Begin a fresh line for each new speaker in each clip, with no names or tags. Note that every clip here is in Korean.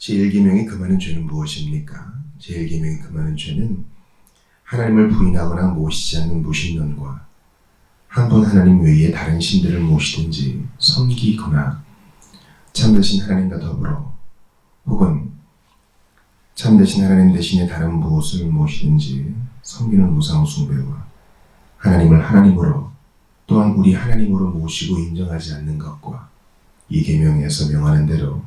제1계명이 금하는 죄는 무엇입니까? 제1계명이 금하는 죄는 하나님을 부인하거나 모시지 않는 무신론과 한 분 하나님 외에 다른 신들을 모시든지 섬기거나 참되신 하나님과 더불어 혹은 참되신 하나님 대신에 다른 무엇을 모시든지 섬기는 우상 숭배와 하나님을 하나님으로 또한 우리 하나님으로 모시고 인정하지 않는 것과 이 계명에서 명하는 대로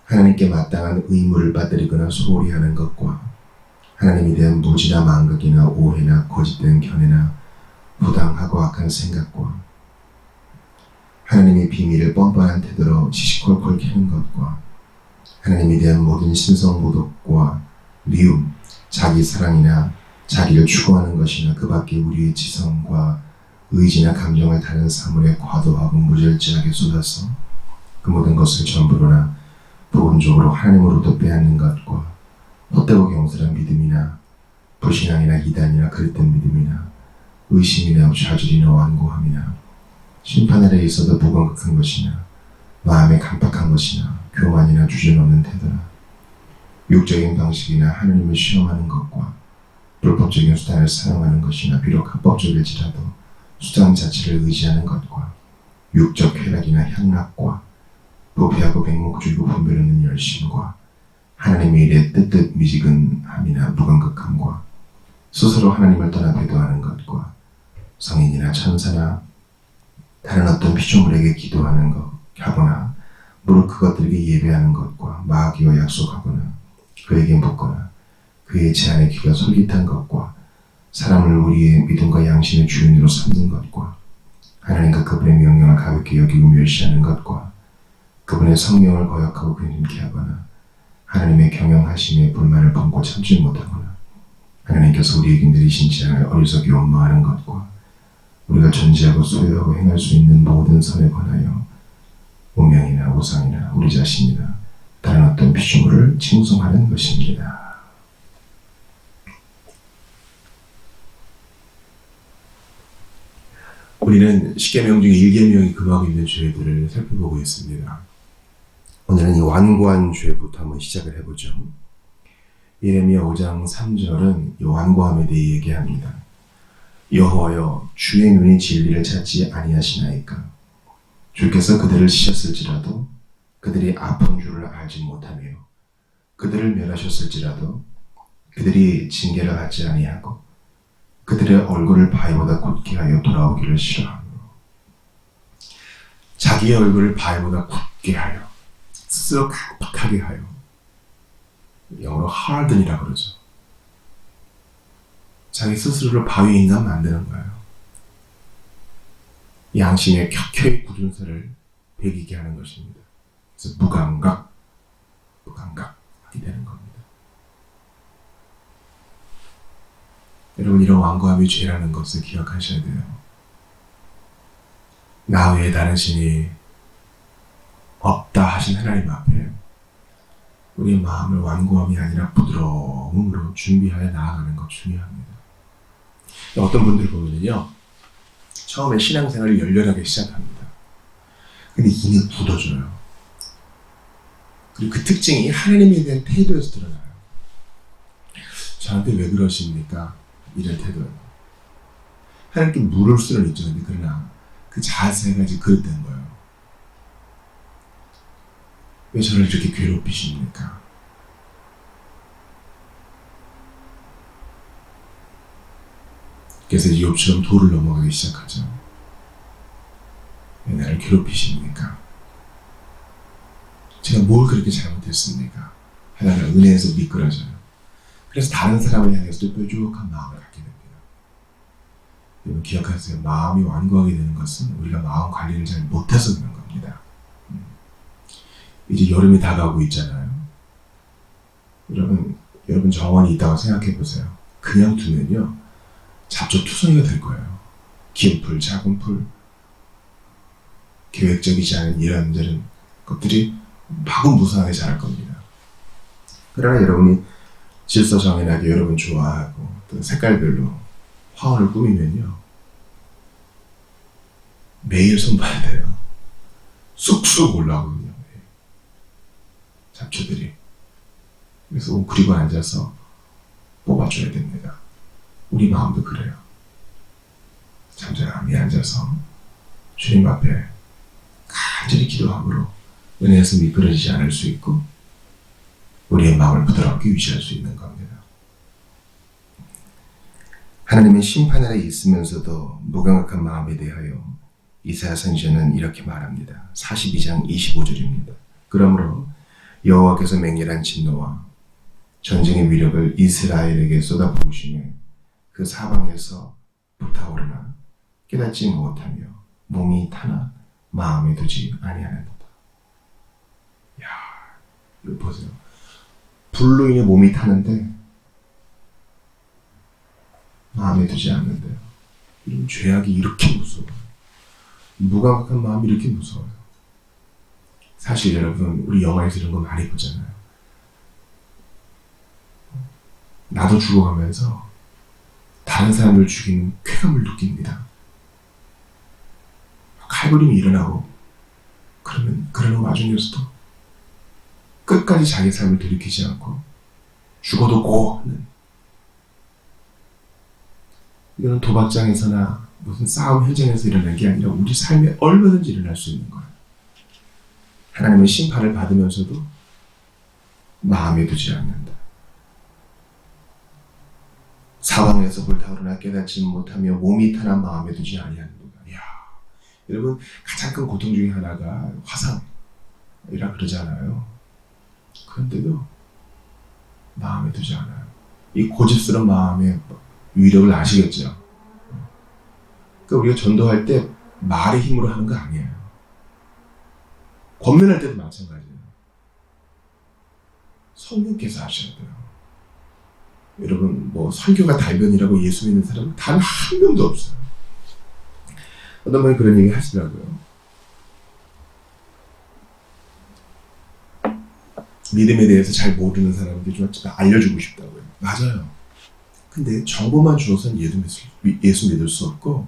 하나님께 마땅한 의무를 빠뜨리거나 소홀히 하는 것과 하나님에 대한 무지나 망각이나 오해나 거짓된 견해나 부당하고 악한 생각과 하나님의 비밀을 뻔뻔한 태도로 시시콜콜 캐는 것과 하나님에 대한 모든 신성모독과 미움, 자기 사랑이나 자기를 추구하는 것이나 그 밖에 우리의 지성과 의지나 감정을 다른 사물에 과도하고 무절제하게 쏟아서 그 모든 것을 전부로나 부분적으로 하나님으로부터 빼앗는 것과 헛되고 경솔한 믿음이나 불신앙이나 이단이나 그릇된 믿음이나 의심이나 좌절이나 완고함이나 심판 아래에 있어도 무감각한 것이나 마음에 간박한 것이나 교만이나 주저넘는 태도나 육적인 방식이나 하나님을 시험하는 것과 불법적인 수단을 사용하는 것이나 비록 합법적일지라도 수단 자체를 의지하는 것과 육적 쾌락이나 향락과 부패하고 맹목주의고 분별 없는 열심과 하나님의 일에 뜨뜻 미지근함이나 무감각함과 스스로 하나님을 떠나 배도하는 것과 성인이나 천사나 다른 어떤 피조물에게 기도하는 것 하거나 무릇 그것들에게 예배하는 것과 마귀와 약속하거나 그에게 묻거나 그의 제안에 귀가 솔깃한 것과 사람을 우리의 믿음과 양심의 주인으로 삼는 것과 하나님과 그분의 명령을 가볍게 여기고 멸시하는 것과 그분의 성령을 거역하고 근심케 하거나 하나님의 경영하심에 불만을 품고 참지 못하거나 하나님께서 우리에게 내리신 재앙을 어리석게 원망하는 것과 우리가 존재하고 소유하고 행할 수 있는 모든 선에 관하여 운명이나 우상이나 우리 자신이나 다른 어떤 피조물을 칭송하는 것입니다. 우리는 10계명 중에 1계명이 금하고 있는 죄들을 살펴보고 있습니다. 오늘은 이 완고한 죄부터 한번 시작을 해보죠. 예레미야 5장 3절은 이 완고함에 대해 얘기합니다. 여호와여 주의 눈이 진리를 찾지 아니하시나이까 주께서 그들을 치셨을지라도 그들이 아픈 줄을 알지 못하며 그들을 멸하셨을지라도 그들이 징계를 받지 아니하고 그들의 얼굴을 바위보다 굳게 하여 돌아오기를 싫어하며 자기의 얼굴을 바위보다 굳게 하여 스스로 강박하게 하여 영어로 harden이라고 그러죠. 자기 스스로를 바위 인간 만드는 거예요. 양심의 켜켜이 굳은 살을 배기게 하는 것입니다. 그래서 무감각하게 되는 겁니다. 여러분 이런 완고함이 죄라는 것을 기억하셔야 돼요. 나 외에 다른 신이 없다 하신 하나님 앞에 우리의 마음을 완고함이 아니라 부드러움으로 준비하여 나아가는 것 중요합니다. 어떤 분들 보면요 처음에 신앙생활을 열렬하게 시작합니다. 근데 이는 굳어져요. 그리고 그 특징이 하나님에 대한 태도에서 드러나요. 저한테 왜 그러십니까? 이런 태도예요. 하나님께 물을 수는 있죠. 근데 그러나 그 자세가 이제 그릇된 거예요. 왜 저를 이렇게 괴롭히십니까? 그래서 욥처럼 돌을 넘어가기 시작하죠. 왜 나를 괴롭히십니까? 제가 뭘 그렇게 잘못했습니까? 하다가 은혜에서 미끄러져요. 그래서 다른 사람을 향해서도 뾰족한 마음을 갖게 됩니다. 여러분 기억하세요. 마음이 완고하게 되는 것은 우리가 마음 관리를 잘 못해서 그런 겁니다. 이제 여름이 다가오고 있잖아요. 여러분 정원이 있다고 생각해 보세요. 그냥 두면요 잡초투성이가 될 거예요. 긴 풀, 작은 풀, 계획적이지 않은 이런저런 것들이 마구무상하게 자랄 겁니다. 그러나 여러분이 질서정연하게 여러분 좋아하고 또 색깔별로 화원을 꾸미면요 매일 손봐야 돼요. 쑥쑥 올라오거든요. 잡초들이 그래서 웅크리고 앉아서 뽑아줘야 됩니다. 우리 마음도 그래요. 잠잠히 앉아서 주님 앞에 간절히 기도함으로 은혜에서 미끄러지지 않을 수 있고 우리의 마음을 부드럽게 유지할 수 있는 겁니다. 하나님의 심판 아래 있으면서도 무감각한 마음에 대하여 이사야 선지자는 이렇게 말합니다. 42장 25절입니다. 그러므로 여호와께서 맹렬한 진노와 전쟁의 위력을 이스라엘에게 쏟아부으시며 그 사방에서 불타오르나 깨닫지 못하며 몸이 타나 마음에 두지 아니하는도다. 야, 이거 보세요. 불로 인해 몸이 타는데 마음에 두지 않는데요. 이런 죄악이 이렇게 무서워요. 무감각한 마음이 이렇게 무서워요. 사실 여러분, 우리 영화에서 이런 거 많이 보잖아요. 나도 죽어가면서 다른 사람을 죽이는 쾌감을 느낍니다. 칼부림이 일어나고 그러는 와중에서도 끝까지 자기 삶을 돌이키지 않고 죽어도 고 하는, 이거는 도박장에서나 무슨 싸움 현장에서 일어나는 게 아니라 우리 삶에 얼마든지 일어날 수 있는 거예요. 하나님의 심판을 받으면서도 마음에 두지 않는다. 사방에서 불타오르나 깨닫지 못하며 몸이 타나 마음에 두지 아니하는도다. 이야, 여러분, 가장 큰 고통 중에 하나가 화상이라 그러잖아요. 그런데도 마음에 두지 않아요. 이 고집스러운 마음의 위력을 아시겠죠? 그러니까 우리가 전도할 때 말의 힘으로 하는 거 아니에요. 권면할 때도 마찬가지예요. 성령께서 하셔야 돼요. 여러분, 뭐 설교가 달변이라고 예수 믿는 사람은 단 한 명도 없어요. 어떤 분이 그런 얘기 하시더라고요. 믿음에 대해서 잘 모르는 사람들이 좀 알려주고 싶다고요. 맞아요. 근데 정보만 주어서는 예수 믿을 수 없고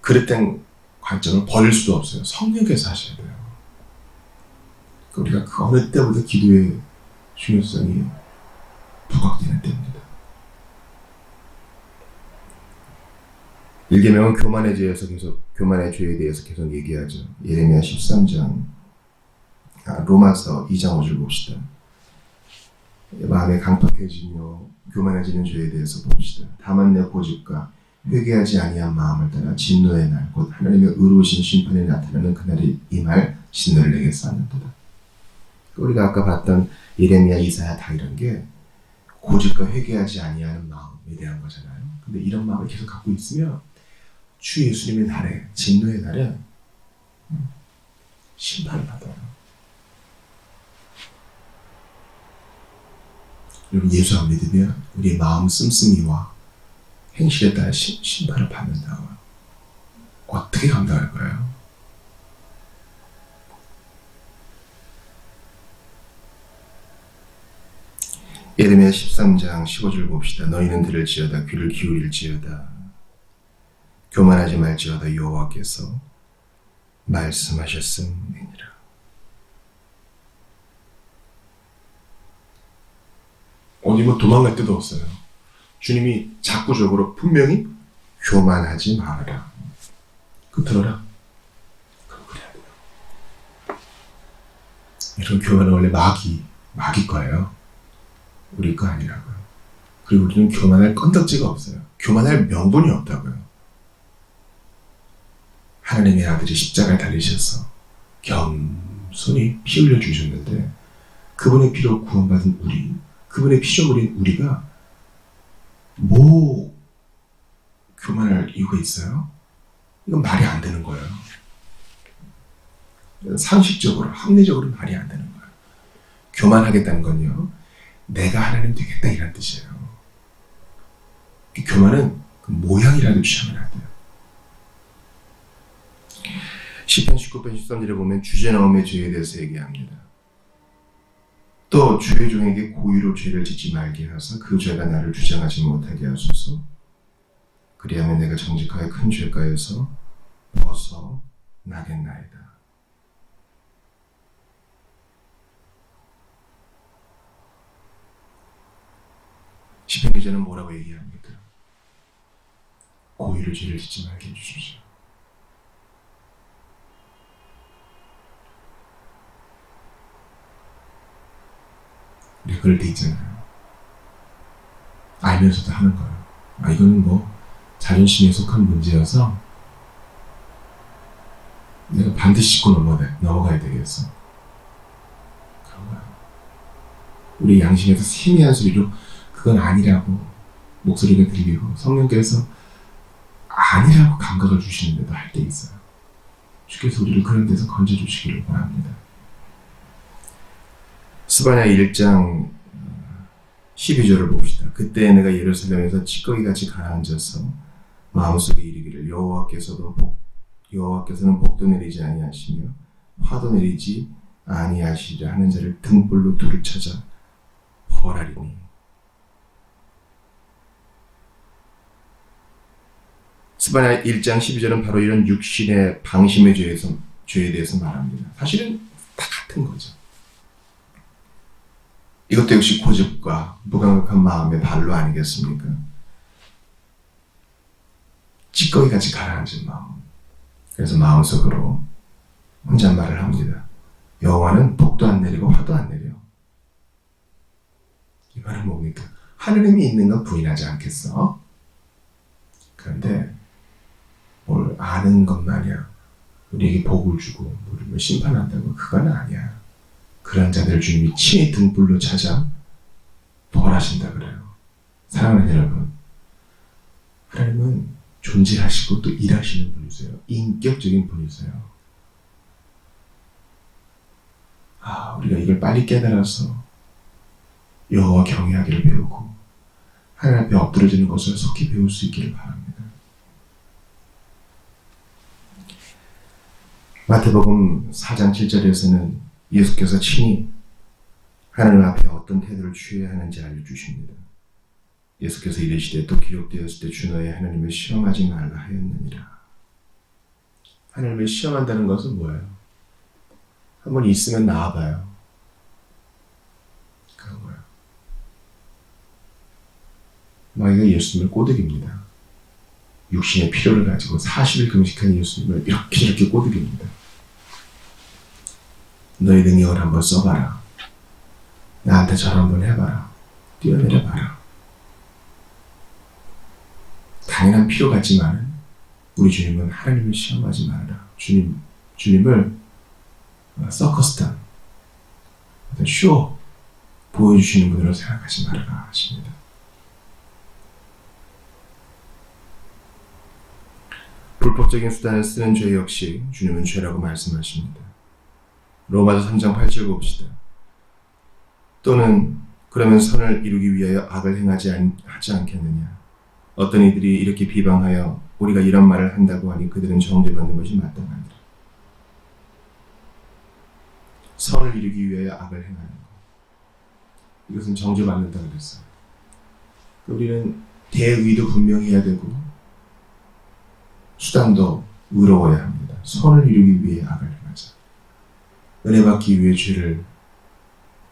그릇된 관점을 버릴 수도 없어요. 성령께서 하셔야 돼요. 우리가 그 어느 때보다 기도의 중요성이 부각되는 때입니다. 일계명은 교만의 죄에 대해서 계속 얘기하죠. 예레미야 13장, 로마서 2장 5절 봅시다. 마음에 강팍해지며 교만해지는 죄에 대해서 봅시다. 다만 내 고집과 회개하지 아니한 마음을 따라 진노의 날, 곧 하나님의 의로우신 심판이 나타나는 그날이 임할 진노를 내게 쌓는도다. 우리가 아까 봤던 예레미야, 이사야 다 이런 게 고집과 회개하지 아니하는 마음에 대한 거잖아요. 근데 이런 마음을 계속 갖고 있으면 주 예수님의 날에, 진노의 날에 심판을 받아요. 여러분, 예수 안 믿으면 우리의 마음 씀씀이와 행실에 따라 심판을 받는다고. 어떻게 감당할까요? 예레미야 13장 15절 봅시다. 너희는 들을지어다 귀를 기울일지어다 교만하지 말지어다 여호와께서 말씀하셨음이니라. 어디 뭐 도망갈 데도 없어요. 주님이 자꾸적으로 분명히 교만하지 말아라. 그 들어라. 그럼 그래야 돼요. 이런 교만은 원래 마귀 거예요. 우리 거 아니라고요. 그리고 우리는 교만할 건덕지가 없어요. 교만할 명분이 없다고요. 하나님의 아들이 십자가에 달리셔서 겸손히 피 흘려 주셨는데 그분의 피로 구원받은 우리, 그분의 피조물인 우리가 뭐 교만할 이유가 있어요? 이건 말이 안 되는 거예요. 상식적으로, 합리적으로 말이 안 되는 거예요. 교만하겠다는 건요, 내가 하나님 되겠다 이란 뜻이에요. 교만은 그 모양이라도 취하면 안 돼요. 시편 19편 13절에 보면 주제나움의 죄에 대해서 얘기합니다. 또 주의 종에게 고의로 죄를 짓지 말게 하사 그 죄가 나를 주장하지 못하게 하소서. 그리하면 내가 정직하게 큰 죄가에서 벗어나겠나이다. 시편 기자는 뭐라고 얘기합니까? 고의로 죄를 짓지 말게 해주십시오. 우리가 그럴 때 있잖아요. 알면서도 하는 거예요. 이거는 뭐 자존심에 속한 문제여서 내가 반드시 짚고 넘어가야 되겠어. 그런 거야. 우리 양심에서 세미한 소리로 그건 아니라고 목소리가 들리고 성령께서 아니라고 감각을 주시는데도 할 때 있어요. 주께서 우리를 그런 데서 건져주시기를 바랍니다. 스바냐 1장 12절을 봅시다. 그때 내가 예루살렘에서 찌꺼기같이 가라앉아서 마음속에 이르기를 여호와께서는 복도 내리지 아니하시며 화도 내리지 아니하시리라 하는 자를 등불로 두루 찾아 벌하리니. 스바냐 1장 12절은 바로 이런 육신의 방심의 죄에 대해서 말합니다. 사실은 다 같은 거죠. 이것도 역시 고집과 무감각한 마음의 발로 아니겠습니까? 찌꺼기같이 가라앉은 마음. 그래서 마음속으로 혼잣말을 합니다. 여호와는 복도 안 내리고 화도 안 내려. 이 말은 뭡니까? 하느님이 있는 건 부인하지 않겠어? 그런데 뭘 아는 것마냥 우리에게 복을 주고 우리를 심판한다고 그건 아니야. 그런 자들 주님이 친히 등불로 찾아 벌하신다 그래요. 사랑하는 여러분, 하나님은 존재하시고 또 일하시는 분이세요. 인격적인 분이세요. 우리가 이걸 빨리 깨달아서 여호와 경외하기를 배우고 하나님 앞에 엎드려지는 것을 속히 배울 수 있기를 바랍니다. 마태복음 4장 7절에서는 예수께서 친히 하나님 앞에 어떤 태도를 취해야 하는지 알려주십니다. 예수께서 이르시되 또 기록되었을 때 주 너의 하나님을 시험하지 말라 하였느니라. 하나님을 시험한다는 것은 뭐예요? 한번 있으면 나와봐요. 그런 거예요. 이거 예수님을 꼬드깁니다. 육신의 필요를 가지고 40일 금식한 예수님을 이렇게 꼬드깁니다. 너의 능력을 한번 써봐라. 나한테 절 한번 해봐라. 뛰어내려봐라. 당연한 필요 같지만 우리 주님은 하나님을 시험하지 말아라. 주님을 서커스탄, 어떤 쇼 보여주시는 분으로 생각하지 말아라 하십니다. 불법적인 수단을 쓰는 죄 역시 주님은 죄라고 말씀하십니다. 로마서 3장 8절 봅시다. 또는 그러면 선을 이루기 위하여 악을 행하지 않겠느냐. 어떤 이들이 이렇게 비방하여 우리가 이런 말을 한다고 하니 그들은 정죄받는 것이 마땅하니라. 선을 이루기 위하여 악을 행하는 것. 이것은 정죄받는다고 그랬어요. 우리는 대의도 분명히 해야 되고 수단도 의로워야 합니다. 선을 이루기 위해 악을 행하자. 은혜 받기 위해 죄를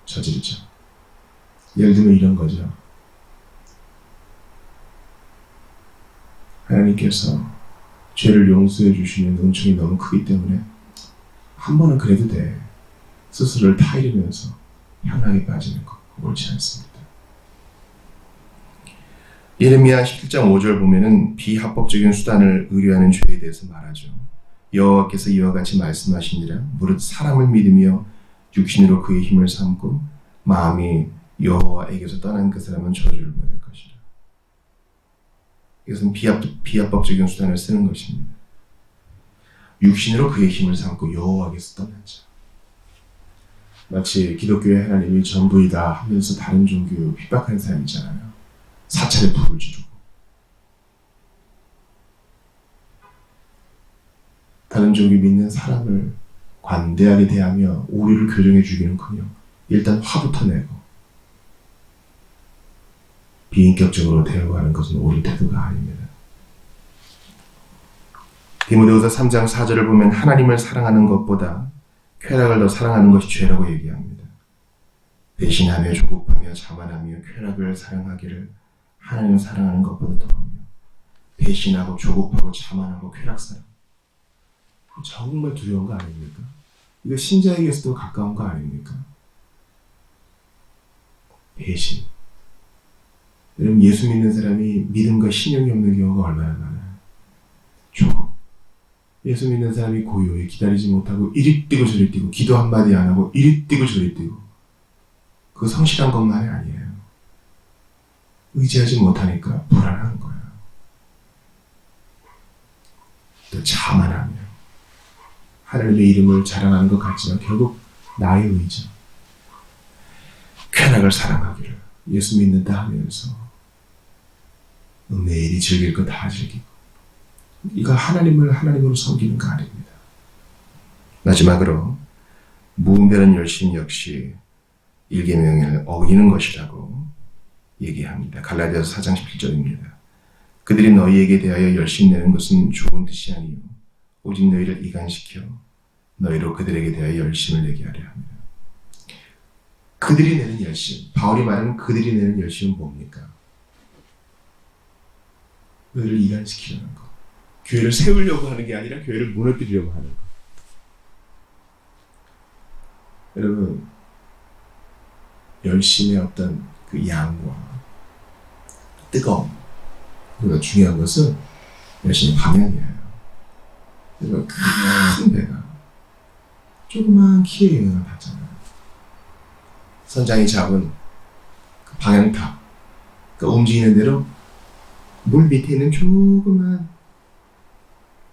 저지르자. 예를 들면 이런 거죠. 하나님께서 죄를 용서해 주시는 은총이 너무 크기 때문에 한 번은 그래도 돼. 스스로를 타이르면서 향락에 빠지는 것 옳지 않습니다. 예레미야 17장 5절 보면은 비합법적인 수단을 의뢰하는 죄에 대해서 말하죠. 여호와께서 이와 같이 말씀하시니라. 무릇 사람을 믿으며 육신으로 그의 힘을 삼고 마음이 여호와에게서 떠난 그 사람은 저주를 받을 것이라. 이것은 비합법적인 수단을 쓰는 것입니다. 육신으로 그의 힘을 삼고 여호와에게서 떠난 자. 마치 기독교의 하나님이 전부이다 하면서 다른 종교 핍박하는 사람 있잖아요. 사찰에 불을 지르고 다른 종교 믿는 사람을 관대하게 대하며 오류를 교정해 주기는커녕 일단 화부터 내고 비인격적으로 대우하는 것은 옳은 태도가 아닙니다. 디모데후서 3장 4절을 보면 하나님을 사랑하는 것보다 쾌락을 더 사랑하는 것이 죄라고 얘기합니다. 배신하며 조급하며 자만하며 쾌락을 사랑하기를 하나님을 사랑하는 것보다 더하며 배신하고 조급하고 자만하고 쾌락사랑. 정말 두려운 거 아닙니까? 이거 신자에게서도 가까운 거 아닙니까? 배신. 여러분, 예수 믿는 사람이 믿음과 신용이 없는 경우가 얼마나 많아요. 조급. 예수 믿는 사람이 고요히 기다리지 못하고 이리 뛰고 저리 뛰고 기도 한마디 안 하고 이리 뛰고 저리 뛰고 그거 성실한 것만이 아니에요. 의지하지 못하니까 불안한 거예요. 또 자만하며 하나님의 이름을 자랑하는 것 같지만 결국 나의 의지, 쾌락을 사랑하기를 예수 믿는다 하면서 매일이 즐길 거 다 즐기고 이거 하나님으로 섬기는 거 아닙니다. 마지막으로 무분별한 열심 역시 일계명을 어기는 것이라고 얘기합니다. 갈라디아서 4장 17절입니다. 그들이 너희에게 대하여 열심 내는 것은 좋은 뜻이 아니요 오직 너희를 이간시켜 너희로 그들에게 대하여 열심을 내게 하려 합니다. 그들이 내는 열심, 바울이 말하는 그들이 내는 열심은 뭡니까? 너희를 이간시키려는 것. 교회를 세우려고 하는 게 아니라 교회를 무너뜨리려고 하는 것. 여러분, 열심의 어떤 그 양과 뜨거움, 그리고 중요한 것은 열심의 방향이에요. 여러분, 큰 배가 조그만 키에 영향을 받잖아요. 선장이 잡은 그 방향탑, 그러니까 움직이는 대로 물 밑에 있는 조그만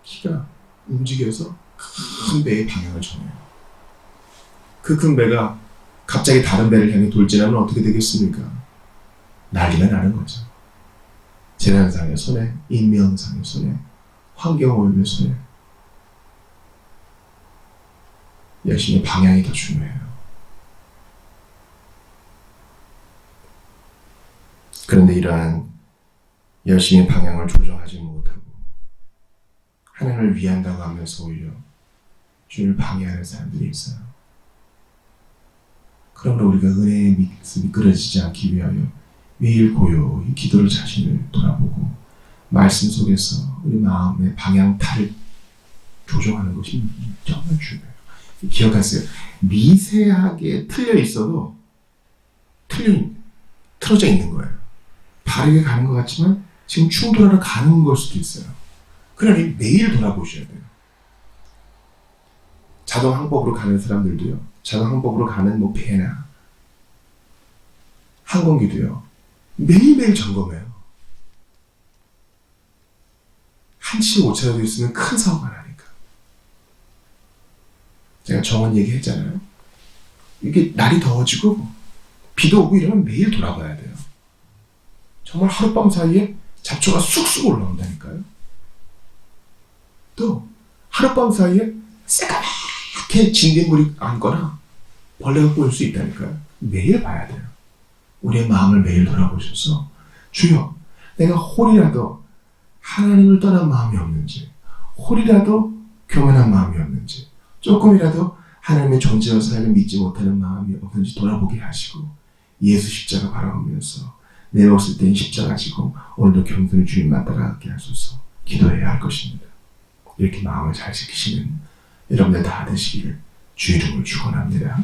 키가 움직여서 큰 배의 방향을 정해요. 그 큰 배가 갑자기 다른 배를 향해 돌진하면 어떻게 되겠습니까? 난리가 나는 거죠. 재난상의 손해, 인명상의 손해, 환경오염의 손해. 열심히 방향이 더 중요해요. 그런데 이러한 열심히 방향을 조정하지 못하고 하나님을 위한다고 하면서 오히려 주님을 방해하는 사람들이 있어요. 그러므로 우리가 은혜의 밑이 미끄러지지 않기 위하여 매일 고요히 기도를 자신을 돌아보고 말씀 속에서 우리 마음의 방향타를 조정하는 것이 정말 중요해요. 기억하세요. 미세하게 틀려 있어도 틀어져 있는 거예요. 바르게 가는 것 같지만 지금 충돌하러 가는 걸 수도 있어요. 그러니 매일 돌아보셔야 돼요. 자동 항법으로 가는 사람들도요. 자동 항법으로 가는 배나 항공기도요. 매일매일 점검해요. 한치 오차라도 있으면 큰 사고가 나니까. 제가 정원 얘기했잖아요. 이게 날이 더워지고 비도 오고 이러면 매일 돌아봐야 돼요. 정말 하룻밤 사이에 잡초가 쑥쑥 올라온다니까요. 또 하룻밤 사이에 새까맣게 진딧물이 앉거나 벌레가 꼬일 수 있다니까요. 매일 봐야 돼요. 우리의 마음을 매일 돌아보셔서 주여, 내가 홀이라도 하나님을 떠난 마음이 없는지, 홀이라도 교만한 마음이 없는지, 조금이라도 하나님의 존재와 사역을 믿지 못하는 마음이 없는지 돌아보게 하시고 예수 십자가 바라보면서 내 몫을 땐 십자가 지고 오늘도 겸손히 주님만 따라가게 하소서 기도해야 할 것입니다. 이렇게 마음을 잘 지키시는 여러분들 다 되시기를 주 이름으로 축원합니다.